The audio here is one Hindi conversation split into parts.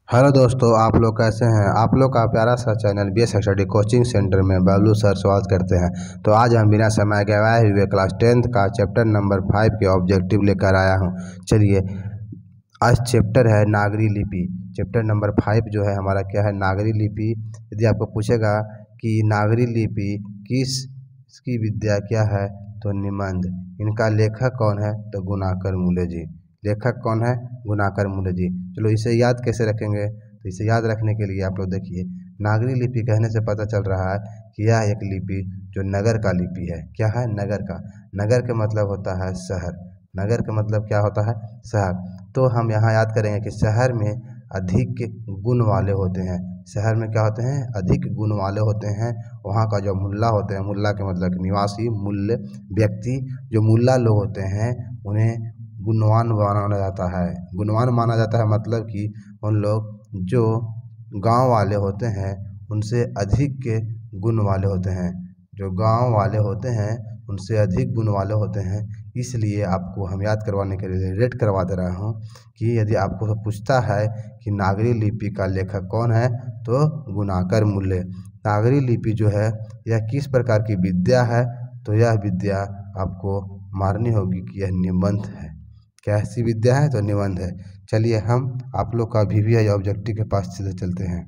हेलो दोस्तों, आप लोग कैसे हैं। आप लोग का प्यारा सा channel BS study coaching centre में बबलू सर स्वागत करते हैं। तो आज हम बिना समय गवाए हुए क्लास 10th का चैप्टर नंबर 5 के ऑब्जेक्टिव लेकर आया हूं। चलिए, आज चैप्टर है नागरी लिपि। चैप्टर नंबर 5 जो है हमारा क्या है, नागरी लिपि। यदि आपको पूछेगा कि नागरी लिपि किसकी विद्या क्या है, तो निबंध। इनका लेखक कौन है, तो गुणाकर मूले जी। लेखक कौन है, गुणाकर मूले जी। चलो इसे याद कैसे रखेंगे, तो इसे याद रखने के लिए आप लोग देखिए, नागरी लिपि कहने से पता चल रहा है कि यह एक लिपि जो नगर का लिपि है। क्या है, नगर का। नगर का मतलब होता है शहर। नगर का मतलब क्या होता है, शहर। तो हम यहाँ याद करेंगे कि शहर में अधिक गुण वाले होते हैं। शहर में क्या होते हैं, अधिक गुण वाले होते हैं। वहाँ का जो मुल्ला होते हैं, मुल्ला के मतलब निवासी, मूल्य व्यक्ति, जो मुल्ला लोग होते हैं उन्हें गुणवान माना जाता है। गुणवान माना जाता है मतलब कि उन लोग जो गांव वाले होते हैं उनसे अधिक के गुण वाले होते हैं। जो गांव वाले होते हैं उनसे अधिक गुण वाले होते हैं। इसलिए आपको हम याद करवाने के लिए रेट करवा दे रहा हूँ कि यदि आपको पूछता है कि नागरी लिपि का लेखक कौन है, तो गुणाकर मूल्य। नागरी लिपि जो है यह किस प्रकार की विद्या है, तो यह विद्या आपको माननी होगी कि यह निबंध है। कैसी विद्या है, तो निबंध है। चलिए हम आप लोग का VVI ऑब्जेक्टिव के पास सीधे चलते हैं।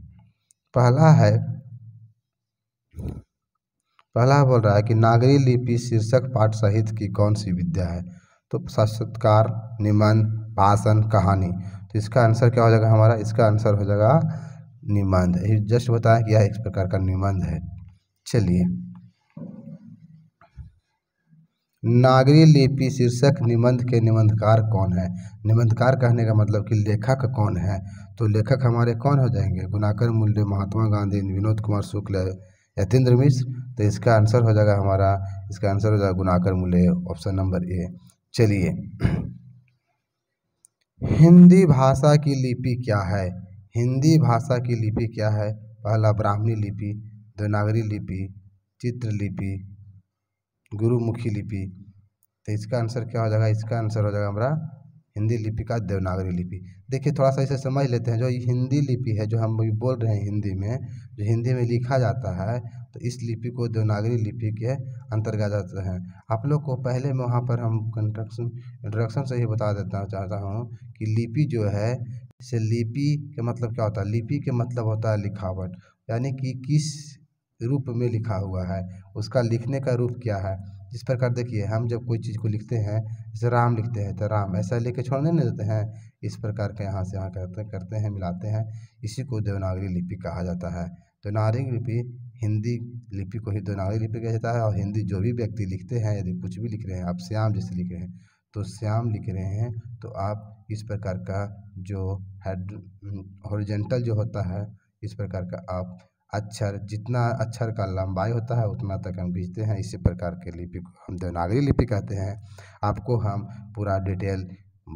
पहला बोल रहा है कि नागरी लिपि शीर्षक पाठ सहित की कौन सी विद्या है, तो साक्षात्कार, निबंध, भाषण, कहानी। तो इसका आंसर क्या हो जाएगा हमारा, इसका आंसर हो जाएगा निबंध। ये जस्ट बताया कि यह एक प्रकार का निबंध है। चलिए, नागरी लिपि शीर्षक निबंध के निबंधकार कौन है। निबंधकार कहने का मतलब कि लेखक कौन है, तो लेखक हमारे कौन हो जाएंगे, गुणाकर मूल्य, महात्मा गांधी, विनोद कुमार शुक्ल, यतीन्द्र मिश्र। तो इसका आंसर हो जाएगा हमारा, इसका आंसर हो जाएगा गुणाकर मूल्य, ऑप्शन नंबर ए। चलिए, हिंदी भाषा की लिपि क्या है। हिंदी भाषा की लिपि क्या है, पहला ब्राह्मणी लिपि, देवनागरी लिपि, चित्रलिपि, गुरुमुखी लिपि। तो इसका आंसर क्या हो जाएगा, इसका आंसर हो जाएगा हमारा हिंदी लिपि का देवनागरी लिपि। देखिए थोड़ा सा इसे समझ लेते हैं। जो हिंदी लिपि है, जो हम अभी बोल रहे हैं हिंदी में, जो हिंदी में लिखा जाता है, तो इस लिपि को देवनागरी लिपि के अंतर्गत जाता है। आप लोग को पहले में वहाँ पर हम इंट्रोडक्शन से ही बता देता चाहता हूँ कि लिपि जो है, इसे लिपि के मतलब क्या होता है, लिपि के मतलब होता है लिखावट, यानी कि किस रूप में लिखा हुआ है, उसका लिखने का रूप क्या है। जिस प्रकार देखिए, हम जब कोई चीज़ को लिखते हैं, जैसे राम लिखते हैं तो राम ऐसा लेके छोड़ने नहीं देते हैं। इस प्रकार के यहाँ से यहाँ करते हैं, मिलाते हैं। इसी को देवनागरी लिपि कहा जाता है। देवनागरी लिपि हिंदी लिपि को ही देवनागरी लिपि कहा जाता है। और हिंदी जो भी व्यक्ति लिखते हैं, यदि कुछ भी लिख रहे हैं, आप श्याम जैसे लिख रहे हैं तो श्याम लिख रहे हैं, तो आप इस प्रकार का जो हॉरिजॉन्टल जो होता है, इस प्रकार का आप अक्षर, जितना अक्षर का लंबाई होता है उतना तक हम खींचते हैं। इसी प्रकार के लिपि को हम देवनागरी लिपि कहते हैं। आपको हम पूरा डिटेल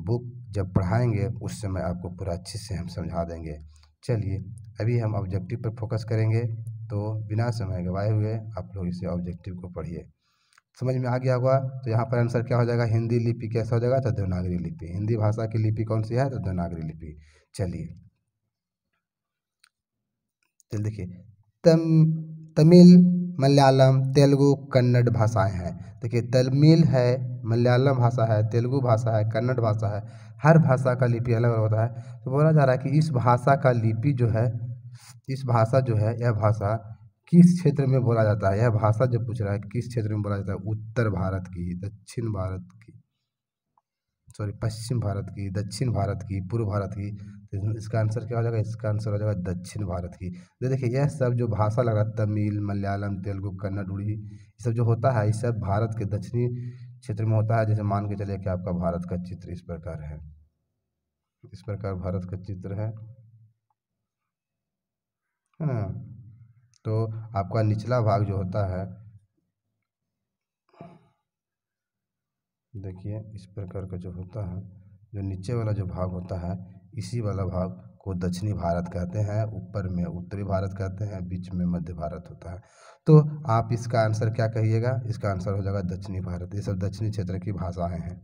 बुक जब पढ़ाएंगे उस समय आपको पूरा अच्छे से हम समझा देंगे। चलिए, अभी हम ऑब्जेक्टिव पर फोकस करेंगे, तो बिना समय गवाए हुए आप लोग इसे ऑब्जेक्टिव को पढ़िए। समझ में आ गया होगा। तो यहाँ पर आंसर क्या हो जाएगा, हिंदी लिपि कैसा हो जाएगा, तो देवनागरी लिपि। हिंदी भाषा की लिपि कौन सी है, तो देवनागरी लिपि। चलिए देखिए, तमिल, मलयालम, तेलुगु, कन्नड़ भाषाएं हैं। देखिए, तमिल है, मलयालम भाषा है, तेलुगु भाषा है, कन्नड़ भाषा है। हर भाषा का लिपि अलग अलग होता है। तो बोला जा रहा है कि इस भाषा का लिपि जो है, इस भाषा जो है, यह भाषा किस क्षेत्र में बोला जाता है। यह भाषा जो पूछ रहा है किस क्षेत्र में बोला जाता है, उत्तर भारत की, दक्षिण भारत की, सॉरी पश्चिम भारत की, दक्षिण भारत की, पूर्व भारत की। तो इसका आंसर क्या हो जाएगा, इसका आंसर हो जाएगा दक्षिण भारत की। तो देखिए, यह सब जो भाषा लग रहा है, तमिल, मलयालम, तेलुगु, कन्नड़, उड़ी, ये सब जो होता है, ये सब भारत के दक्षिणी क्षेत्र में होता है। जैसे मान के चलिए कि आपका भारत का चित्र इस प्रकार है, इस प्रकार भारत का चित्र है ना। तो आपका निचला भाग जो होता है, देखिए इस प्रकार का जो होता है, जो नीचे वाला जो भाग होता है, इसी वाला भाग को दक्षिणी भारत कहते हैं। ऊपर में उत्तरी भारत कहते हैं, बीच में मध्य भारत होता है। तो आप इसका आंसर क्या कहिएगा, इसका आंसर हो जाएगा दक्षिणी भारत। ये सब दक्षिणी क्षेत्र की भाषाएं हैं।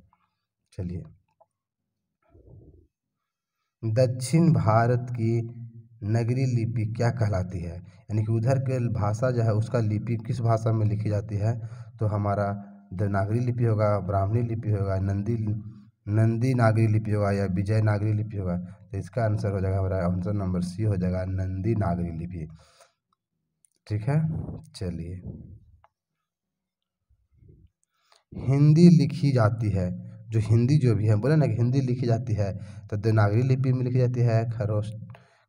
चलिए, दक्षिण भारत की नगरी लिपि क्या कहलाती है, यानी कि उधर के भाषा जो है उसका लिपि किस भाषा में लिखी जाती है। तो हमारा देवनागरी लिपि होगा, ब्राह्मणी लिपि होगा, नंदी नागरी लिपि होगा या विजय नागरी लिपि होगा। तो इसका आंसर हो जाएगा, हमारा आंसर नंबर सी हो जाएगा, नंदी नागरी लिपि। ठीक है, चलिए। हिंदी लिखी जाती है, जो हिंदी जो भी है, बोले ना कि हिंदी लिखी जाती है, तो देवनागरी लिपि में लिखी जाती है,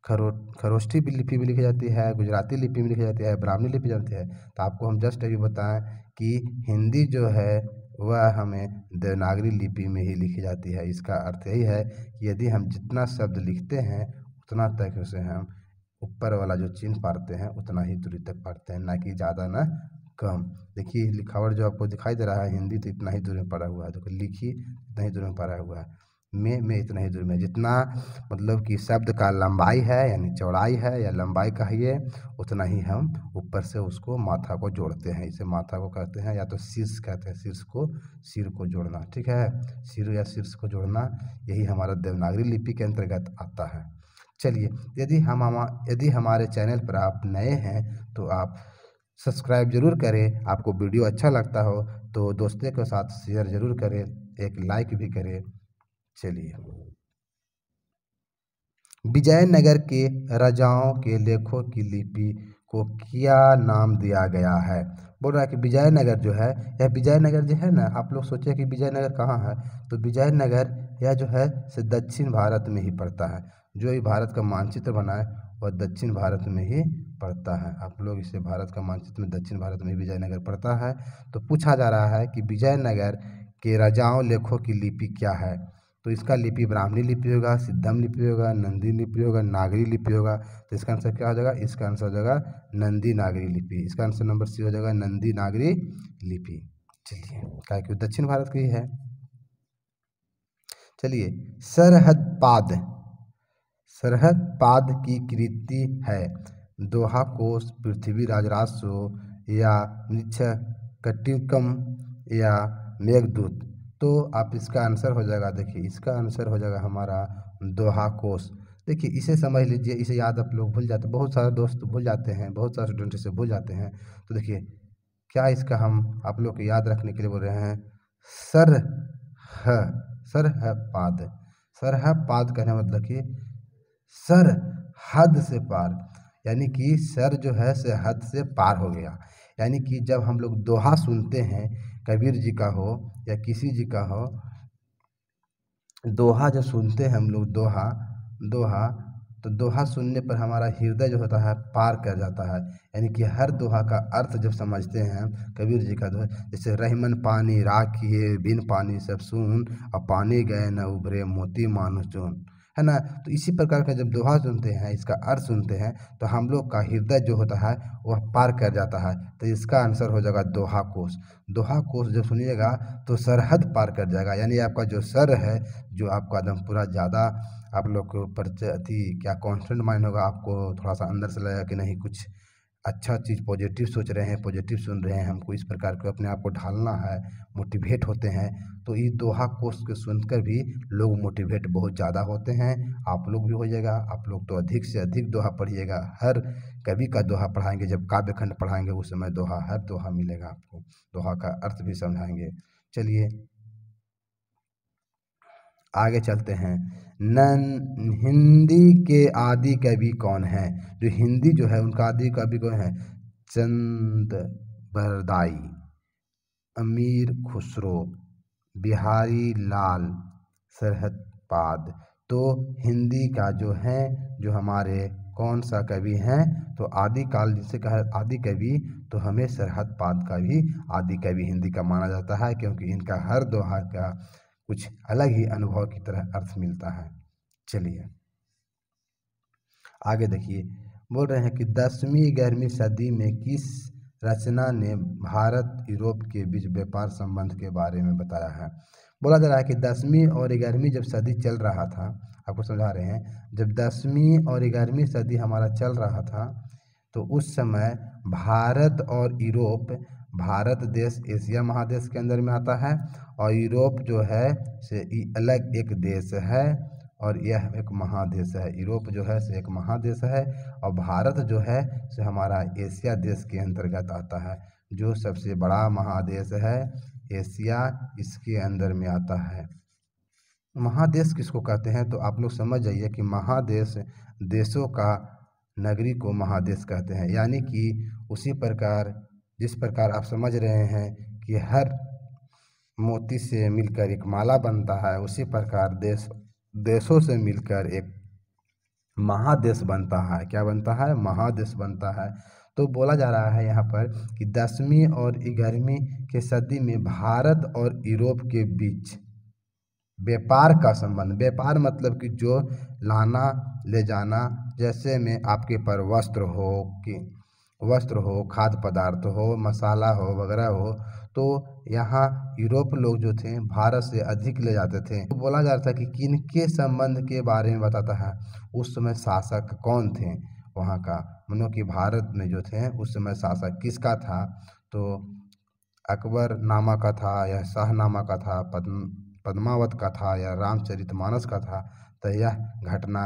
खरोष्ठी लिपि में लिखी जाती है, गुजराती लिपि में लिखी जाती है, ब्राह्मणी लिपि जाती है। तो आपको हम जस्ट अभी बताएं कि हिंदी जो है वह हमें देवनागरी लिपि में ही लिखी जाती है। इसका अर्थ यही है कि यदि हम जितना शब्द लिखते हैं उतना तक उसे हम ऊपर वाला जो चिन्ह पढ़ते हैं उतना ही दूरी तक पढ़ते हैं, ना कि ज़्यादा ना कम। देखिए लिखावट जो आपको दिखाई दे रहा है, हिंदी तो इतना ही दूर में पड़ा हुआ है, देखो लिखी इतना ही दूर में पड़ा हुआ है, में इतना ही दूर में, जितना मतलब कि शब्द का लंबाई है यानी चौड़ाई है या लंबाई कहिए, उतना ही हम ऊपर से उसको माथा को जोड़ते हैं। इसे माथा को कहते हैं या तो शीर्ष कहते हैं, सिर को जोड़ना। ठीक है, सिर या शीर्ष को जोड़ना, यही हमारा देवनागरी लिपि के अंतर्गत आता है। चलिए, यदि हमारे चैनल पर आप नए हैं तो आप सब्सक्राइब जरूर करें। आपको वीडियो अच्छा लगता हो तो दोस्तों के साथ शेयर जरूर करें, एक लाइक भी करें। चलिए, विजयनगर के राजाओं के लेखों की लिपि को क्या नाम दिया गया है। बोल रहा है कि विजयनगर जो है, यह विजयनगर जो है ना, आप लोग सोचे कि विजयनगर कहाँ है, तो विजयनगर यह जो है से दक्षिण भारत में ही पड़ता है। जो ये भारत का मानचित्र बना है वह दक्षिण भारत में ही पड़ता है। आप लोग इसे भारत का मानचित्र में दक्षिण भारत में विजयनगर पड़ता है। तो पूछा जा रहा है कि विजयनगर के राजाओं लेखों की लिपि क्या है। तो इसका लिपि ब्राह्मणी लिपि होगा, सिद्धम लिपि होगा, नंदी लिपि होगा, नागरी लिपि होगा। तो इसका आंसर क्या हो जाएगा, इसका आंसर हो जाएगा नंदी नागरी लिपि। इसका आंसर नंबर सी हो जाएगा, नंदी नागरी लिपि। चलिए, क्या कि दक्षिण भारत की है। चलिए, सरहद पाद की कृति है, दोहा कोश, पृथ्वीराज राजसो या मृच्छकटिकम या मेघदूत। तो आप इसका आंसर हो जाएगा, देखिए इसका आंसर हो जाएगा हमारा दोहा कोश। देखिए इसे समझ लीजिए, इसे याद आप लोग भूल जाते, बहुत सारे दोस्त भूल जाते हैं, बहुत सारे स्टूडेंट इसे भूल जाते हैं। तो देखिए क्या इसका हम आप लोग को याद रखने के लिए बोल रहे हैं, सरहद पाद कहने मतलब कि सर हद से पार, यानी कि सर जो है से हद से पार हो गया। यानी कि जब हम लोग दोहा सुनते हैं, कबीर जी का हो या किसी जी का हो, दोहा जब सुनते हैं हम लोग दोहा तो दोहा सुनने पर हमारा हृदय जो होता है पार कर जाता है। यानी कि हर दोहा का अर्थ जब समझते हैं, कबीर जी का दोहा, जैसे रहीमन पानी राखिए बिन पानी सब सून, और पानी गए न उभरे मोती मानुष चून, है ना। तो इसी प्रकार का जब दोहा सुनते हैं, इसका अर्थ सुनते हैं, तो हम लोग का हृदय जो होता है वह पार कर जाता है। तो इसका आंसर हो जाएगा दोहा कोश। दोहा कोश जब सुनिएगा तो सरहद पार कर जाएगा, यानी आपका जो सर है, जो आपका एकदम पूरा ज़्यादा आप लोग के ऊपर क्या कॉन्स्टेंट माइंड होगा, आपको थोड़ा सा अंदर से लगेगा कि नहीं कुछ अच्छा चीज़ पॉजिटिव सोच रहे हैं, पॉजिटिव सुन रहे हैं, हमको इस प्रकार के अपने आप को ढालना है, मोटिवेट होते हैं। तो ये दोहा कोश के सुनकर भी लोग मोटिवेट बहुत ज़्यादा होते हैं। आप लोग भी हो जाएगा, आप लोग तो अधिक से अधिक दोहा पढ़िएगा। हर कवि का दोहा पढ़ाएंगे, जब काव्य खंड पढ़ाएंगे उस समय हर दोहा मिलेगा आपको, दोहा का अर्थ भी समझाएंगे। चलिए आगे चलते हैं। हिंदी के आदि कवि कौन है। जो हिंदी जो है उनका आदि कवि कौन है, चंद बरदाई, अमीर खुसरो, बिहारी लाल सरहदपाद। तो हिंदी का जो है, जो हमारे कौन सा कवि हैं, तो आदिकाल जिसे कहा आदि कवि, तो हमें सरहदपाद का भी आदि कवि हिंदी का माना जाता है, क्योंकि इनका हर दोहा का कुछ अलग ही अनुभव की तरह अर्थ मिलता है। चलिए आगे देखिए, बोल रहे हैं कि 10वीं 11वीं सदी में किस रचना ने भारत यूरोप के बीच व्यापार संबंध के बारे में बताया है। बोला जा रहा है कि 10वीं और 11वीं जब सदी चल रहा था, आपको समझा रहे हैं, जब 10वीं और 11वीं सदी हमारा चल रहा था, तो उस समय भारत और यूरोप, भारत देश एशिया महादेश के अंदर में आता है और यूरोप जो है से अलग एक देश है, और यह एक महादेश है। यूरोप जो है से एक महादेश है और भारत जो है से हमारा एशिया देश के अंतर्गत आता है, जो सबसे बड़ा महादेश है एशिया, इसके अंदर में आता है। महादेश किसको कहते हैं तो आप लोग समझ जाइए कि महादेश देशों का नगरी को महादेश कहते हैं। यानी कि उसी प्रकार जिस प्रकार आप समझ रहे हैं कि हर मोती से मिलकर एक माला बनता है, उसी प्रकार देशों से मिलकर एक महादेश बनता है। क्या बनता है? महादेश बनता है। तो बोला जा रहा है यहाँ पर कि 10वीं और 11वीं के सदी में भारत और यूरोप के बीच व्यापार का संबंध, व्यापार मतलब कि जो लाना ले जाना, जैसे में आपके पर वस्त्र हो, खाद्य पदार्थ हो, मसाला हो वगैरह हो, तो यहाँ यूरोप लोग जो थे भारत से अधिक ले जाते थे। तो बोला जा रहा था कि किनके संबंध के बारे में बताता है, उस समय शासक कौन थे वहाँ का, मानो कि भारत में जो थे उस समय शासक किसका था, तो अकबर नामा का था या शाहनामा का था, पद्मावत का था या रामचरितमानस का था। तो यह घटना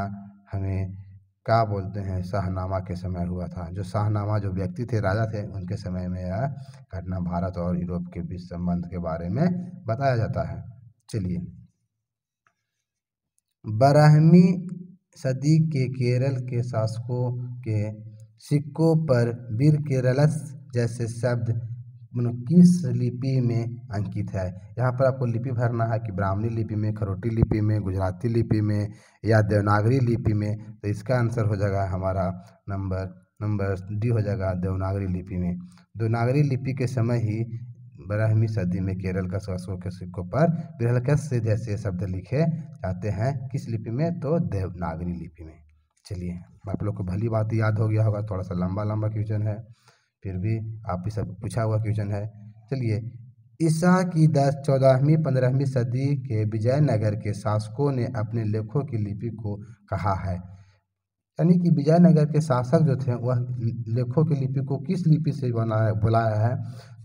हमें क्या बोलते हैं, शाहनामा के समय हुआ था। जो शाहनामा जो व्यक्ति थे, राजा थे, उनके समय में यह घटना भारत और यूरोप के बीच संबंध के बारे में बताया जाता है। चलिए, 12वीं सदी के केरल के शासकों के सिक्कों पर वीर केरलस जैसे शब्द किस लिपि में अंकित है। यहाँ पर आपको लिपि भरना है कि ब्राह्मणी लिपि में, खरोटी लिपि में, गुजराती लिपि में या देवनागरी लिपि में। तो इसका आंसर हो जाएगा हमारा नंबर डी हो जाएगा देवनागरी लिपि में। देवनागरी लिपि के समय ही 12वीं सदी में केरल का शासकों के सिक्कों पर बृहस्पति से जैसे शब्द लिखे जाते हैं। किस लिपि में? तो देवनागरी लिपि में। चलिए, आप लोग को भली बात याद हो गया होगा, थोड़ा सा लंबा क्वेश्चन है, फिर भी आप ही सब पूछा हुआ क्वेश्चन है। चलिए, ईसा की 14वीं 15वीं सदी के विजयनगर के शासकों ने अपने लेखों की लिपि को कहा है। यानी कि विजयनगर के शासक जो थे वह लेखों की लिपि को किस लिपि से बुलाया है,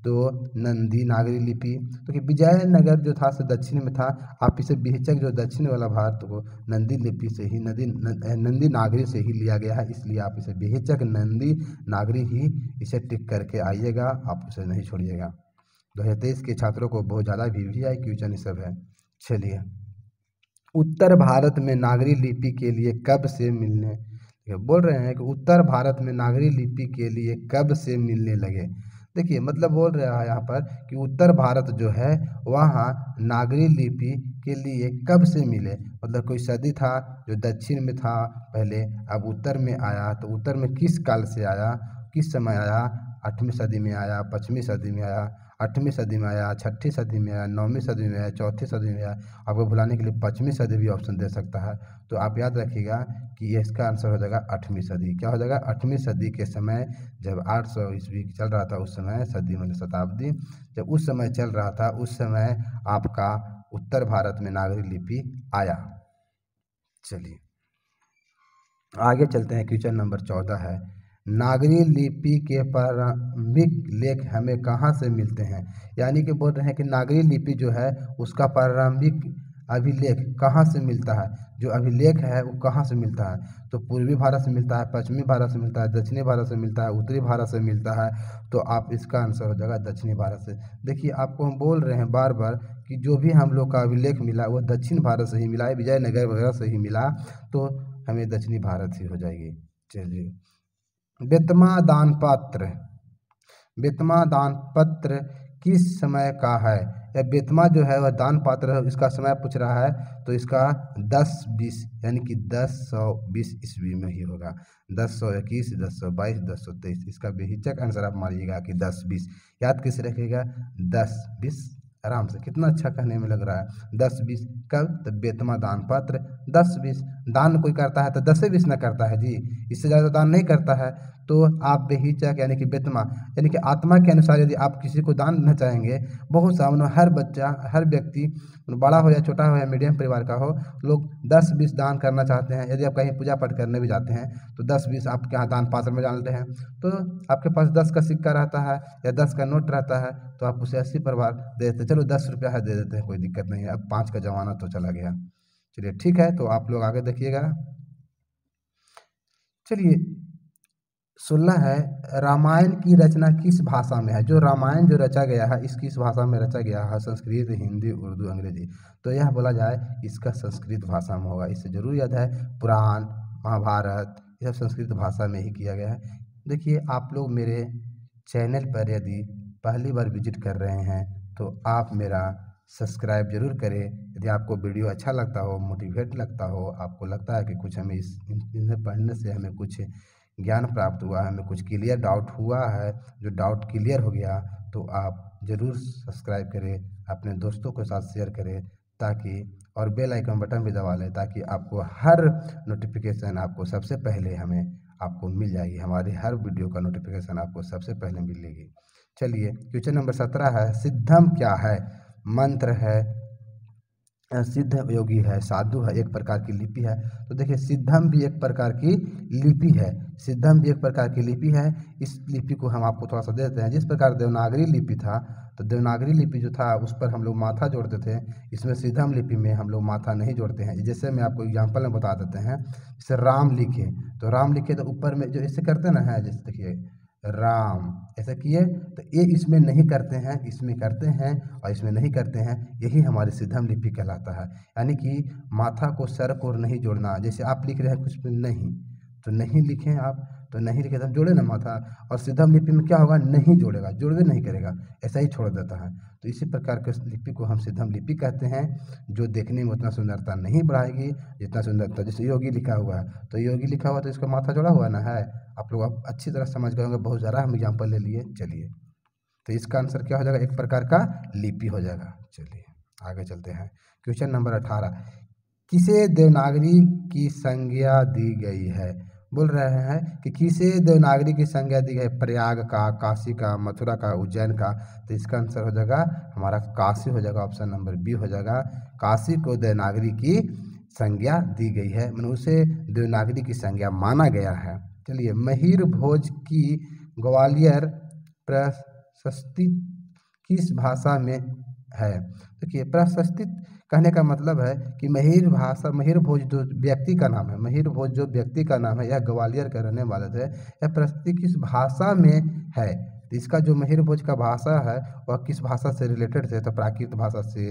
तो नंदी नागरी लिपि। तो कि विजयनगर जो था से दक्षिण में था, आप इसे बिहचक जो दक्षिण वाला भारत को नंदी लिपि से ही नंदी नागरी से ही लिया गया है, इसलिए आप इसे बिहचक नंदी नागरी ही इसे टिक करके आइएगा, आप उसे नहीं छोड़िएगा। 2023 के छात्रों को बहुत ज़्यादा VVI क्वेश्चन सब है। चलिए, उत्तर भारत में नागरी लिपि के लिए कब से मिलने बोल रहे हैं कि उत्तर भारत में नागरी लिपि के लिए कब से मिलने लगे। देखिए, मतलब बोल रहा है यहाँ पर कि उत्तर भारत जो है वहाँ नागरी लिपि के लिए कब से मिले, मतलब कोई सदी था जो दक्षिण में था पहले, अब उत्तर में आया, तो उत्तर में किस काल से आया, किस समय आया, 8वीं सदी में आया, 5वीं सदी में आया, 8वीं सदी में आया, 6ठी सदी में आया, 9वीं सदी में आया, 4थी सदी में आया। आपको भुलाने के लिए 5वीं सदी भी ऑप्शन दे सकता है, तो आप याद रखिएगा कि ये इसका आंसर हो जाएगा 8वीं सदी। क्या हो जाएगा? 8वीं सदी के समय, जब 800 ईस्वी चल रहा था, उस समय सदी मतलब शताब्दी, जब उस समय चल रहा था, उस समय आपका उत्तर भारत में नागरी लिपि आया। चलिए, आगे चलते हैं। क्वेश्चन नंबर 14 है, नागरी लिपि के प्रारंभिक लेख हमें कहाँ से मिलते हैं। यानी कि बोल रहे हैं कि नागरी लिपि जो है उसका प्रारंभिक अभिलेख कहाँ से मिलता है, जो अभिलेख है वो कहाँ से मिलता है, तो पूर्वी भारत से मिलता है, पश्चिमी भारत से मिलता है, दक्षिणी भारत से मिलता है, उत्तरी भारत से मिलता है। तो आप इसका आंसर हो जाएगा दक्षिणी भारत से। देखिए, आपको हम बोल रहे हैं बार बार कि जो भी हम लोग का अभिलेख मिला वो दक्षिण भारत से ही मिला है, विजयनगर वगैरह से ही मिला, तो हमें दक्षिणी भारत ही हो जाएगी। चलिए, बेतमा दान पत्र किस समय का है, या बेतमा जो है वह दान पात्र है, इसका समय पूछ रहा है, तो इसका 1020 यानी कि 1020 ईस्वी में ही होगा। 1021, 1022, 1023, इसका बेहिचक आंसर आप मारिएगा कि 1020। याद कैसे रखिएगा? 1020, आराम से, कितना अच्छा कहने में लग रहा है। 10-20 कब? तो बेतमा दान पत्र 10-20। दान कोई करता है तो 10-20 न करता है जी, इससे ज़्यादा दान नहीं करता है। तो आप बेहिचक यानी कि बेतमा यानी कि आत्मा के अनुसार यदि आप किसी को दान देना चाहेंगे, बहुत सा हर बच्चा, हर व्यक्ति, बड़ा हो या छोटा हो या मीडियम परिवार का हो, लोग 10-20 दान करना चाहते हैं। यदि आप कहीं पूजा पाठ करने भी जाते हैं तो 10-20 आपके यहाँ दान पात्र में डालते हैं। तो आपके पास 10 का सिक्का रहता है या 10 का नोट रहता है, तो आप उसे 80 परिवार दे देते, चलो 10 रुपया है दे देते हैं, कोई दिक्कत नहीं है, अब 5 का जमाना तो चला गया। चलिए ठीक है, तो आप लोग आगे देखिएगा। चलिए 16 है, रामायण की रचना किस भाषा में है? जो रामायण जो रचा गया है इस किस भाषा में रचा गया है? संस्कृत, हिंदी, उर्दू, अंग्रेजी। तो यह बोला जाए इसका संस्कृत भाषा में होगा। इससे जरूर याद है पुराण, महाभारत यह सब संस्कृत भाषा में ही किया गया है। देखिए आप लोग मेरे चैनल पर यदि पहली बार विजिट कर रहे हैं तो आप मेरा सब्सक्राइब जरूर करें। यदि आपको वीडियो अच्छा लगता हो, मोटिवेट लगता हो, आपको लगता है कि कुछ हमें इन्हें पढ़ने से हमें कुछ ज्ञान प्राप्त हुआ है, हमें कुछ क्लियर डाउट हुआ है, जो डाउट क्लियर हो गया, तो आप ज़रूर सब्सक्राइब करें, अपने दोस्तों के साथ शेयर करें ताकि, और बेल आइकन बटन भी दबा लें ताकि आपको हर नोटिफिकेशन आपको सबसे पहले आपको मिल जाएगी। हमारी हर वीडियो का नोटिफिकेशन आपको सबसे पहले मिलेगी। चलिए क्वेश्चन नंबर 17 है, सिद्धम क्या है? मंत्र है, सिद्ध योगी है, साधु है, एक प्रकार की लिपि है। तो देखिए सिद्धम भी एक प्रकार की लिपि है, सिद्धम भी एक प्रकार की लिपि है। इस लिपि को हम आपको थोड़ा सा दे देते हैं। जिस प्रकार देवनागरी लिपि था, तो देवनागरी लिपि जो था उस पर हम लोग माथा जोड़ते थे। इसमें सिद्धम लिपि में हम लोग माथा नहीं जोड़ते हैं। जैसे मैं आपको एग्जाम्पल में बता देते हैं, जैसे राम लिखे तो राम लिखे तो ऊपर में जो ऐसे करते ना है, जैसे देखिए राम ऐसा किए, तो ये इसमें नहीं करते हैं, इसमें करते हैं और इसमें नहीं करते हैं। यही हमारी सिद्धम लिपि कहलाता है। यानी कि माथा को सर को नहीं जोड़ना। जैसे आप लिख रहे हैं कुछ में नहीं, तो नहीं लिखें आप, तो नहीं लिखे तो जोड़े ना माथा। और सिद्धम लिपि में क्या होगा, नहीं जोड़ेगा, जोड़वे नहीं करेगा, ऐसा ही छोड़ देता है। तो इसी प्रकार के लिपि को हम सिद्धम लिपि कहते हैं, जो देखने में उतना सुंदरता नहीं बढ़ाएगी जितना सुंदरता। जैसे योगी लिखा हुआ है, तो योगी लिखा हुआ तो इसका माथा जोड़ा हुआ ना है। आप लोग आप अच्छी तरह समझ गए होंगे, बहुत ज़्यादा हम एग्जाम्पल ले लिए। चलिए तो इसका आंसर क्या हो जाएगा, एक प्रकार का लिपि हो जाएगा। चलिए आगे चलते हैं। क्वेश्चन नंबर 18, किसे देवनागरी की संज्ञा दी गई है? बोल रहे हैं कि किसे देवनागरी की संज्ञा दी गई? प्रयाग का, काशी का, मथुरा का, उज्जैन का। तो इसका आंसर हो जाएगा हमारा काशी हो जाएगा, ऑप्शन नंबर बी हो जाएगा। काशी को देवनागरी की संज्ञा दी गई है, मतलब उसे देवनागरी की संज्ञा माना गया है। चलिए महिर भोज की ग्वालियर प्रशस्ति किस भाषा में है? देखिए प्रशस्ति कहने का मतलब है कि महिर भोज जो व्यक्ति का नाम है, महिर भोज जो व्यक्ति का नाम है, यह ग्वालियर के रहने वाले थे। यह प्रशस्ति किस भाषा में है? तो इसका जो महिर भोज का भाषा है वह किस भाषा से रिलेटेड थे? तो प्राकृत भाषा से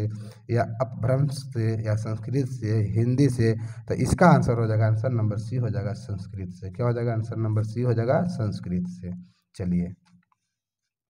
या अपभ्रंश से या संस्कृत से, हिंदी से। तो इसका आंसर हो जाएगा, आंसर नंबर सी हो जाएगा, संस्कृत से। क्या हो जाएगा, आंसर नंबर सी हो जाएगा, संस्कृत से। चलिए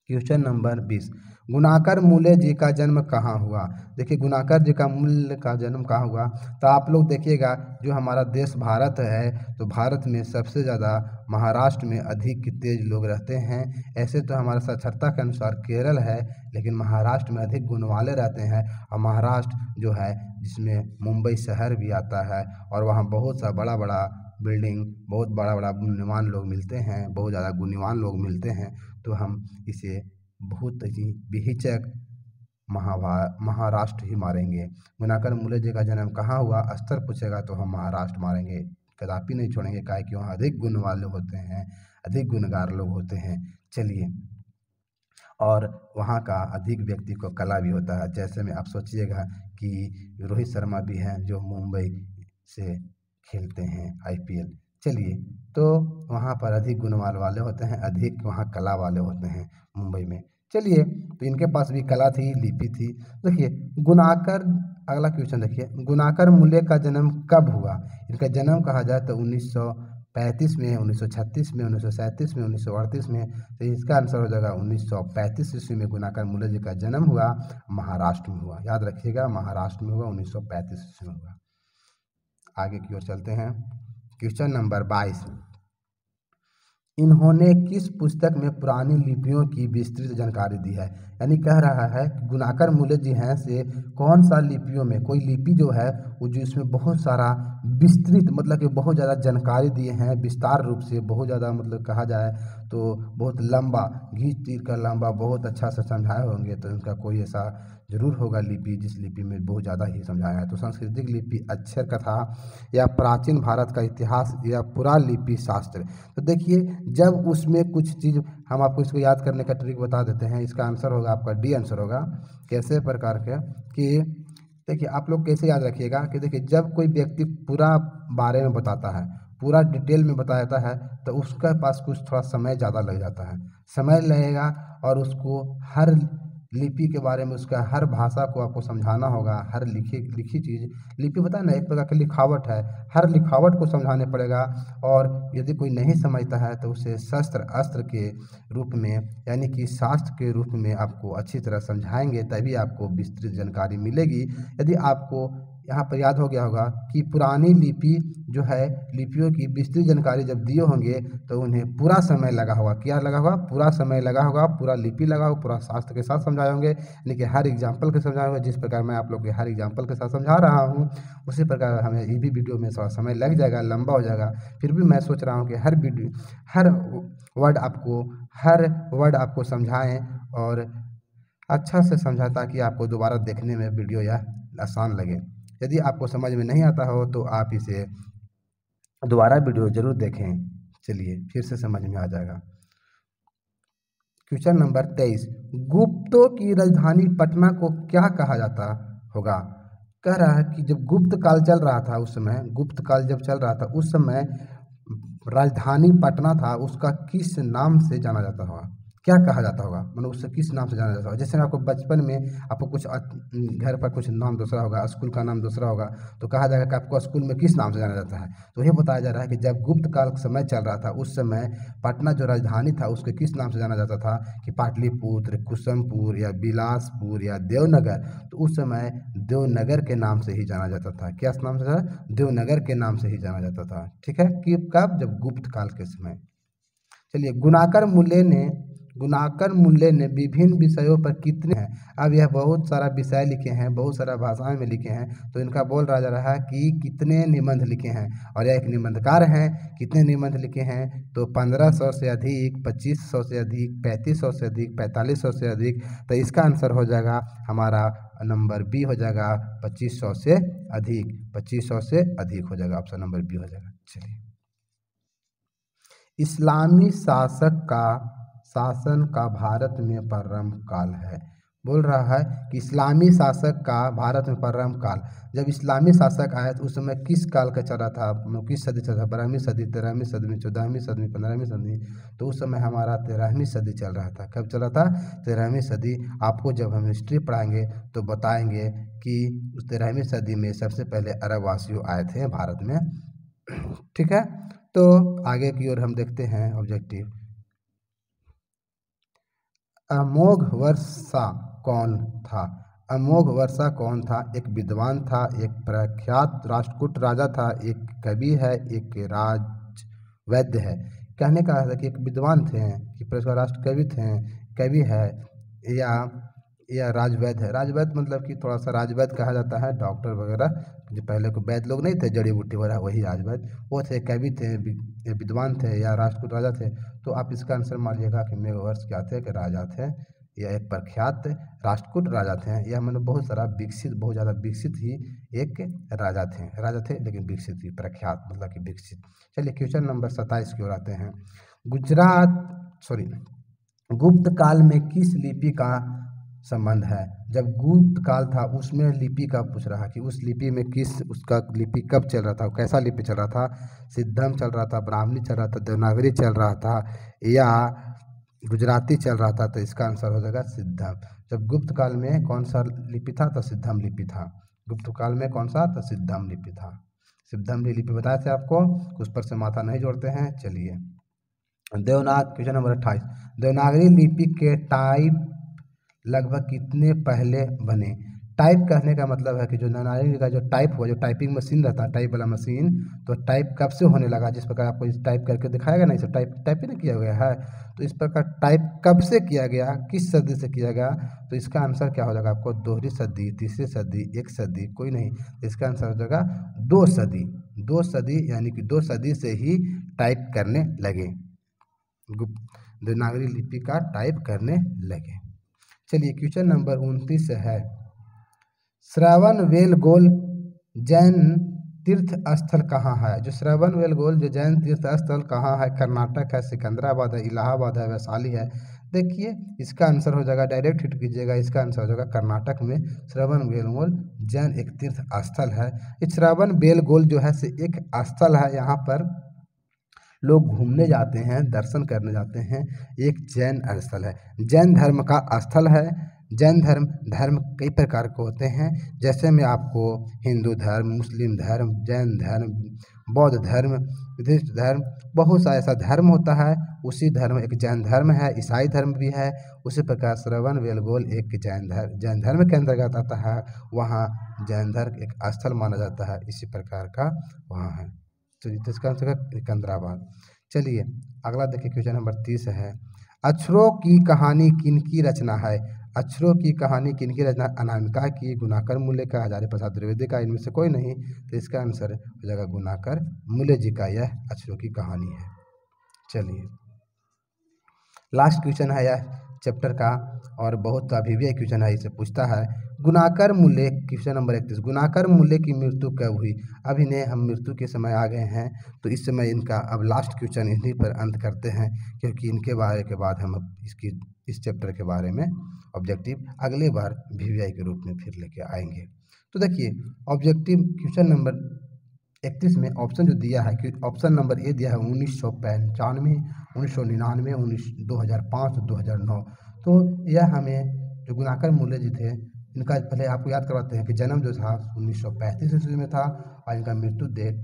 क्वेश्चन नंबर 20, गुणाकर मूल्य जी का जन्म कहाँ हुआ? देखिए गुणाकर जी का मूल्य का जन्म कहाँ हुआ? तो आप लोग देखिएगा, जो हमारा देश भारत है, तो भारत में सबसे ज़्यादा महाराष्ट्र में अधिक तेज लोग रहते हैं। ऐसे तो हमारा साक्षरता के अनुसार केरल है, लेकिन महाराष्ट्र में अधिक गुण वाले रहते हैं। और महाराष्ट्र जो है जिसमें मुंबई शहर भी आता है, और वहाँ बहुत सा बड़ा बड़ा बिल्डिंग, बहुत बड़ा बड़ा गुणवान लोग मिलते हैं, बहुत ज़्यादा गुणवान लोग मिलते हैं। तो हम इसे बहुत ही बेहिचक महाराष्ट्र ही मारेंगे। गुणाकर मूल्य जी का जन्म कहाँ हुआ, स्तर पूछेगा तो हम महाराष्ट्र मारेंगे, कदापि नहीं छोड़ेंगे, काहे कि वहाँ अधिक गुण वाले होते हैं, अधिक गुणगार लोग होते हैं। चलिए, और वहाँ का अधिक व्यक्ति को कला भी होता है। जैसे में आप सोचिएगा कि रोहित शर्मा भी हैं जो मुंबई से खेलते हैं IPL। चलिए, तो वहाँ पर अधिक गुणवान वाले होते हैं, अधिक वहाँ कला वाले होते हैं मुंबई में। चलिए, तो इनके पास भी कला थी, लिपि थी। देखिए गुणाकर, अगला क्वेश्चन देखिए, गुणाकर मूल्य का जन्म कब हुआ? इनका जन्म कहा जाए तो 1935 में, 1936 में, 1937 में, 1938 में। तो इसका आंसर हो जाएगा 1935 ईस्वी में गुणाकर मूल्य जी का जन्म हुआ, महाराष्ट्र में हुआ। याद रखिएगा, महाराष्ट्र में हुआ, 1935 ईस्वी में हुआ। आगे की ओर चलते हैं। क्वेश्चन नंबर 22, इन्होंने किस पुस्तक में पुरानी लिपियों की विस्तृत जानकारी दी है? यानी कह रहा है कि गुणाकर मूल्य जी हैं से कौन सा लिपियों में, कोई लिपि जो है वो जो इसमें बहुत सारा विस्तृत, मतलब कि बहुत ज़्यादा जानकारी दिए हैं, विस्तार रूप से, बहुत ज़्यादा, मतलब कहा जाए तो बहुत लंबा, घींच तीर का लंबा, बहुत अच्छा से समझाए होंगे। तो इनका कोई ऐसा जरूर होगा लिपि जिस लिपि में बहुत ज़्यादा ही समझाया है। तो सांस्कृतिक लिपि, अक्षर कथा, या प्राचीन भारत का इतिहास, या पुरालिपि शास्त्र। तो देखिए, जब उसमें कुछ चीज़, हम आपको इसको याद करने का ट्रिक बता देते हैं। इसका आंसर होगा आपका डी आंसर होगा। कैसे प्रकार के कि देखिए आप लोग कैसे याद रखिएगा कि देखिए जब कोई व्यक्ति पूरा बारे में बताता है, पूरा डिटेल में बताता है, तो उसके पास कुछ थोड़ा समय ज़्यादा लग जाता है। समय लगेगा और उसको हर लिपि के बारे में, उसका हर भाषा को आपको समझाना होगा। हर लिखी चीज़, लिपि पता है ना, एक प्रकार की लिखावट है, हर लिखावट को समझाने पड़ेगा। और यदि कोई नहीं समझता है तो उसे शस्त्र अस्त्र के रूप में, यानी कि शास्त्र के रूप में आपको अच्छी तरह समझाएंगे, तभी आपको विस्तृत जानकारी मिलेगी। यदि आपको यहाँ पर याद हो गया होगा कि पुरानी लिपि जो है, लिपियों की विस्तृत जानकारी जब दिए होंगे तो उन्हें पूरा समय लगा होगा। क्या लगा होगा? पूरा समय लगा होगा, पूरा लिपि लगा होगा, पूरा शास्त्र के साथ समझाए होंगे, यानी कि हर एग्जाम्पल के समझाए होंगे। जिस प्रकार मैं आप लोग के हर एग्जाम्पल के साथ समझा रहा हूँ, उसी प्रकार हमें ये भी वीडियो में थोड़ा समय लग जाएगा, लंबा हो जाएगा। फिर भी मैं सोच रहा हूँ कि हर वर्ड आपको समझाएं और अच्छा से समझाएं, ताकि आपको दोबारा देखने में वीडियो यह आसान लगे। यदि आपको समझ में नहीं आता हो तो आप इसे दोबारा वीडियो जरूर देखें। चलिए फिर से समझ में आ जाएगा। क्वेश्चन नंबर 23, गुप्तों की राजधानी पटना को क्या कहा जाता होगा? कह रहा है कि जब गुप्त काल चल रहा था, उस समय गुप्त काल जब चल रहा था, उस समय राजधानी पटना था, उसका किस नाम से जाना जाता होगा? क्या कहा जाता होगा, मतलब उससे किस नाम से जाना जाता होगा? जैसे आपको बचपन में आपको कुछ घर पर कुछ नाम दूसरा होगा, स्कूल का नाम दूसरा होगा, तो कहा जाएगा कि आपको स्कूल में किस नाम से जाना जाता है। तो ये बताया जा रहा है कि जब गुप्त काल समय चल रहा था, उस समय पटना जो राजधानी था उसके किस नाम से जाना जाता था, कि पाटलिपुत्र, कुसुमपुर या बिलासपुर या देवनगर। तो उस समय देवनगर के नाम से ही जाना जाता था। क्या नाम से था? देवनगर के नाम से ही जाना जाता था। ठीक है, कि कब? जब गुप्त काल के समय। चलिए, गुणाकर मूल्य ने विभिन्न विषयों पर कितने हैं? अब यह बहुत सारा विषय लिखे हैं, बहुत सारा भाषाओं में लिखे हैं, तो इनका बोल रहा जा रहा है कि कितने निबंध लिखे हैं। और यह एक निबंधकार हैं। कितने निबंध लिखे हैं? तो 1500 से अधिक, 2500 से अधिक, 3500 से अधिक, 4500 से अधिक। तो इसका आंसर हो जाएगा हमारा नंबर बी हो जाएगा, 2500 से अधिक। 2500 से अधिक हो जाएगा, ऑप्शन नंबर बी हो जाएगा। चलिए, इस्लामी शासन का भारत में प्रारंभ काल है। बोल रहा है कि इस्लामी शासक का भारत में प्रारंभ काल, जब इस्लामी शासक आए तो उस समय किस काल का चल रहा था, किस सदी चल रहा था? 12वीं सदी, 13वीं सदी, 14वीं सदी, 15वीं सदी। तो उस समय हमारा 13वीं सदी चल रहा था। कब चल रहा था? 13वीं सदी। आपको जब हम हिस्ट्री पढ़ाएंगे तो बताएंगे कि उस 13वीं सदी में सबसे पहले अरब वासियों आए थे भारत में। ठीक है, तो आगे की ओर हम देखते हैं ऑब्जेक्टिव। अमोघ वर्षा कौन था? अमोघ वर्षा कौन था? एक विद्वान था, एक प्रख्यात राष्ट्रकूट राजा था, एक कवि है, एक राजवैद्य है। कहने का है कि एक विद्वान थे, कि प्रसिद्ध राष्ट्र कवि थे, कवि है, या राजवैद्य है। राजवैद्य मतलब कि थोड़ा सा राजवैद्य कहा जाता है, डॉक्टर वगैरह जो पहले को वैद्य लोग नहीं थे, जड़ी बूटी वगैरह, वही राजवैद्य। वो थे, कवि थे, विद्वान थे, या राष्ट्रकूट राजा थे। तो आप इसका आंसर मानिएगा कि मेघवर्ष क्या थे, कि राजा थे, या एक प्रख्यात राष्ट्रकूट राजा थे। यह मतलब बहुत सारा विकसित, बहुत ज़्यादा विकसित ही एक राजा थे, लेकिन विकसित ही, प्रख्यात मतलब कि विकसित। चलिए, क्वेश्चन नंबर 27 की ओर आते हैं। गुप्त काल में किस लिपि का संबंध है? जब गुप्त काल था उसमें लिपि का पूछ रहा है कि उस लिपि में उसका लिपि कब चल रहा था, कैसा लिपि चल रहा था? सिद्धम चल रहा था, ब्राह्मणी चल रहा था, देवनागरी चल रहा था, या गुजराती चल रहा था? तो इसका आंसर हो जाएगा सिद्धम। जब गुप्त काल में कौन सा लिपि था? तो सिद्धम लिपि था। गुप्त काल में कौन सा? तो सिद्धम लिपि था। सिद्धम लिपि बताए थे आपको, उस पर से माथा नहीं जोड़ते हैं। चलिए, क्वेश्चन नंबर 28, देवनागरी लिपि के टाइप लगभग कितने पहले बने? टाइप कहने का मतलब है कि जो देवनागरी का जो टाइप हुआ, जो टाइपिंग मशीन रहता है, टाइप वाला मशीन, तो टाइप कब से होने लगा? जिस प्रकार आपको इस टाइप करके दिखाएगा ना, इसे टाइप ही नहीं किया गया है, तो इस प्रकार टाइप कब से किया गया, किस सदी से किया गया? तो इसका आंसर क्या हो जाएगा आपको? 2वीं सदी, 3री सदी, 1 सदी, कोई नहीं। इसका आंसर हो जाएगा 2 सदी। 2 सदी, यानी कि 2 सदी से ही टाइप करने लगे, देवनागरी लिपि का टाइप करने लगे। चलिए, क्वेश्चन नंबर 29 है, श्रवणबेलगोल जैन तीर्थ स्थल कहाँ है? जो श्रवणबेलगोल जो जैन तीर्थ स्थल कहाँ है? कर्नाटक है, सिकंदराबाद है, इलाहाबाद है, वैशाली है। देखिए इसका आंसर हो जाएगा, डायरेक्ट हिट कीजिएगा, इसका आंसर हो जाएगा कर्नाटक में श्रवण बेलगोल जैन एक तीर्थ स्थल है। इस श्रवण बेलगोल जो है से एक स्थल है, यहाँ पर लोग घूमने जाते हैं, दर्शन करने जाते हैं। एक जैन स्थल है, जैन धर्म का स्थल है। जैन धर्म कई प्रकार के होते हैं, जैसे मैं आपको हिंदू धर्म, मुस्लिम धर्म, जैन धर्म, बौद्ध धर्म, बुद्धिस्ट धर्म, बहुत सा ऐसा धर्म होता है। उसी धर्म एक जैन धर्म है, ईसाई धर्म भी है। उसी प्रकार श्रवण बेलगोल एक जैन धर्म के अंतर्गत आता है। वहाँ जैन धर्म एक स्थल माना जाता है, इसी प्रकार का वहाँ है। तो इसका आंसर है सिकंदराबाद। चलिए अगला देखिए, क्वेश्चन नंबर 30 है, अक्षरों की कहानी किनकी रचना है? अक्षरों की कहानी किनकी रचना? अनामिका की, गुणाकर मूल्य का, हजारी प्रसाद द्विवेदी का, इनमें से कोई नहीं। तो इसका आंसर हो जाएगा गुणाकर मूल्य जी का यह अक्षरों की कहानी है। चलिए लास्ट क्वेश्चन है यह चैप्टर का, और बहुत अभिव्यय क्वेश्चन है, इसे पूछता है गुणाकर मूल्य, क्वेश्चन नंबर 31, गुणाकर मूल्य की मृत्यु कब हुई? अभी ने हम मृत्यु के समय आ गए हैं, तो इस समय इनका अब लास्ट क्वेश्चन इन्हीं पर अंत करते हैं, क्योंकि इनके बारे के बाद हम अब इस चैप्टर के बारे में ऑब्जेक्टिव अगले बार वीवीआई के रूप में फिर लेके आएंगे। तो देखिए ऑब्जेक्टिव क्वेश्चन नंबर 31 में ऑप्शन जो दिया है कि ऑप्शन नंबर ए दिया है 1995, 1999, 2005, 2009। तो यह हमें जो गुणाकर मूल्य जी थे, इनका पहले आपको याद करवाते हैं कि जन्म जो था 1935 ईस्वी में था, और इनका मृत्यु डेट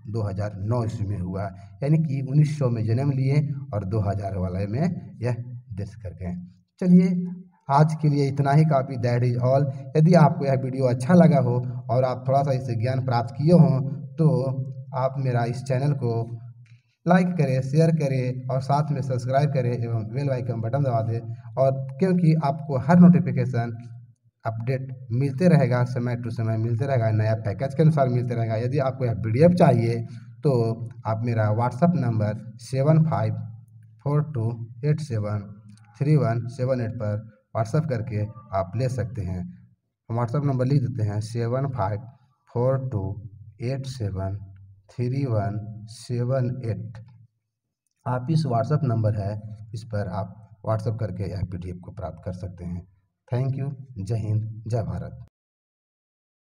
2009 ईस्वी में हुआ। यानी कि 1900 में जन्म लिए और 2000 वाले में यह डेथ कर गए। चलिए आज के लिए इतना ही काफ़ी, दैट इज ऑल। यदि आपको यह वीडियो अच्छा लगा हो और आप थोड़ा सा इससे ज्ञान प्राप्त किए हों, तो आप मेरा इस चैनल को लाइक करें, शेयर करें और साथ में सब्सक्राइब करें एवं बेल आइकन बटन दबा दें। और क्योंकि आपको हर नोटिफिकेशन अपडेट मिलते रहेगा, समय टू समय मिलते रहेगा, नया पैकेज के अनुसार मिलते रहेगा। यदि आपको यह PDF चाहिए तो आप मेरा व्हाट्सअप नंबर 7542873178 पर व्हाट्सअप करके आप ले सकते हैं। व्हाट्सअप नंबर लिख देते हैं 7542873178। आप इस व्हाट्सअप नंबर है, इस पर आप व्हाट्सअप करके यह PDF को प्राप्त कर सकते हैं। Thank you. जय हिंद, जय भारत।